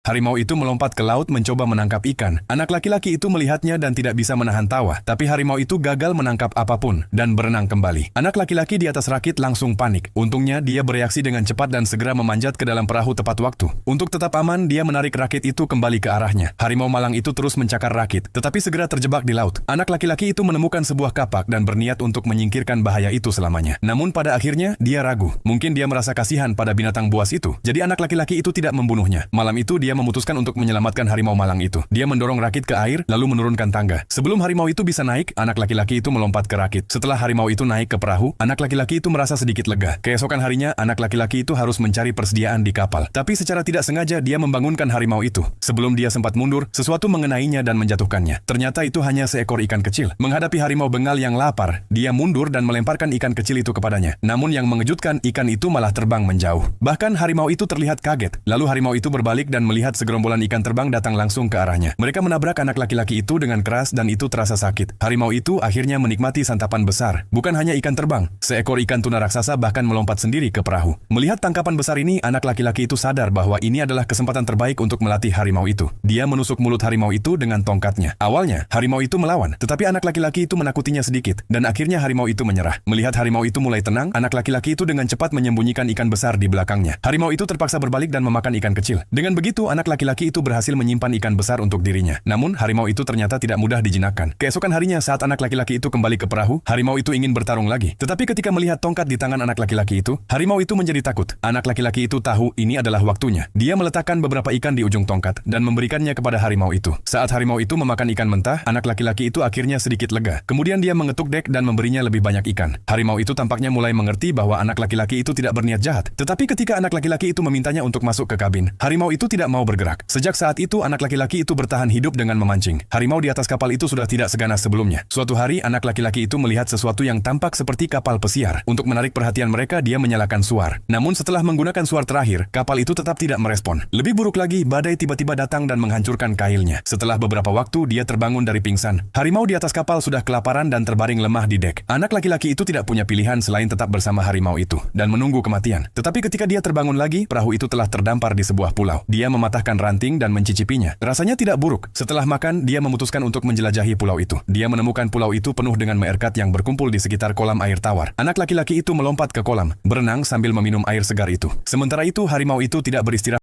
Harimau itu melompat ke laut mencoba menangkap ikan. Anak laki-laki itu melihatnya dan tidak bisa menahan tawa, tapi harimau itu gagal menangkap apapun dan berenang kembali. Anak laki-laki di atas rakit langsung panik. Untungnya dia bereaksi dengan cepat dan segera memanjat ke dalam perahu tepat waktu. Untuk tetap aman, dia menarik rakit itu kembali ke arahnya. Harimau malang itu terus mencakar rakit, tetapi segera terjebak di laut. Anak laki-laki itu menemukan sebuah kapak dan berniat untuk menyingkirkan bahaya itu selamanya. Namun pada akhirnya, dia ragu. Mungkin dia merasa kasihan pada binatang buas itu. Jadi anak laki-laki itu tidak membunuhnya. Malam itu dia memutuskan untuk menyelamatkan harimau malang itu. Dia mendorong rakit ke air, lalu menurunkan tangga. Sebelum harimau itu bisa naik, anak laki-laki itu melompat ke rakit. Setelah harimau itu naik ke perahu, anak laki-laki itu merasa sedikit lega. Keesokan harinya, anak laki-laki itu harus mencari persediaan di kapal. Tapi secara tidak sengaja, dia membangunkan harimau itu. Sebelum dia sempat mundur, sesuatu mengenainya dan menjatuhkannya. Ternyata itu hanya seekor ikan kecil. Menghadapi harimau bengal yang lapar, dia mundur dan melemparkan ikan kecil itu kepadanya. Namun yang mengejutkan, ikan itu malah terbang menjauh. Bahkan harimau itu terlihat kaget. Lalu harimau itu berbalik dan melihat segerombolan ikan terbang datang langsung ke arahnya. Mereka menabrak anak laki-laki itu dengan keras dan itu terasa sakit. Harimau itu akhirnya menikmati santapan besar. Bukan hanya ikan terbang, seekor ikan tuna raksasa bahkan melompat sendiri ke perahu. Melihat tangkapan besar ini, anak laki-laki itu sadar bahwa ini adalah kesempatan terbaik untuk melatih harimau itu. Dia menusuk mulut harimau itu dengan tongkatnya. Awalnya, harimau itu melawan, tetapi anak laki-laki itu menakutinya sedikit, dan akhirnya harimau itu menyerah. Melihat harimau itu mulai tenang, anak laki-laki itu dengan cepat menyembunyikan ikan besar di belakangnya. Harimau itu terpaksa berbalik dan memakan ikan kecil. Dengan begitu, anak laki-laki itu berhasil menyimpan ikan besar untuk dirinya. Namun, harimau itu ternyata tidak mudah dijinakkan. Keesokan harinya, saat anak laki-laki itu kembali ke perahu, harimau itu ingin bertarung lagi. Tetapi ketika melihat tongkat di tangan anak laki-laki itu, harimau itu menjadi takut. Anak laki-laki itu tahu ini adalah waktunya. Dia meletakkan beberapa ikan di ujung tongkat dan memberikannya kepada harimau itu. Saat harimau itu memakan ikan mentah, anak laki-laki itu akhirnya sedikit lega. Kemudian dia mengetuk dek dan memberinya lebih banyak ikan. Harimau itu tampaknya mulai mengerti bahwa anak laki-laki itu tidak berniat jahat. Tetapi ketika anak laki-laki itu memintanya untuk masuk ke kabin, harimau itu tidak mau bergerak. Sejak saat itu, anak laki-laki itu bertahan hidup dengan memancing. Harimau di atas kapal itu sudah tidak seganas sebelumnya. Suatu hari, anak laki-laki itu melihat sesuatu yang tampak seperti kapal pesiar. Untuk menarik perhatian mereka, dia menyalakan suar. Namun setelah menggunakan suar terakhir, kapal itu tetap tidak merespon. Lebih buruk lagi, badai tiba-tiba datang dan menghancurkan kailnya. Setelah beberapa waktu, dia terbangun dari pingsan. Harimau di atas kapal sudah kelaparan dan terbaring lemah di dek. Anak laki-laki itu tidak punya pilihan selain tetap bersama harimau itu dan menunggu kematian. Tetapi ketika dia terbangun lagi, perahu itu telah terdampar di sebuah pulau. Dia mematahkan ranting dan mencicipinya. Rasanya tidak buruk. Setelah makan, dia memutuskan untuk menjelajahi pulau itu. Dia menemukan pulau itu penuh dengan meerkat yang berkumpul di sekitar kolam air tawar. Anak laki-laki itu melompat ke kolam, berenang sambil meminum air segar itu. Sementara itu, harimau itu tidak beristirahat.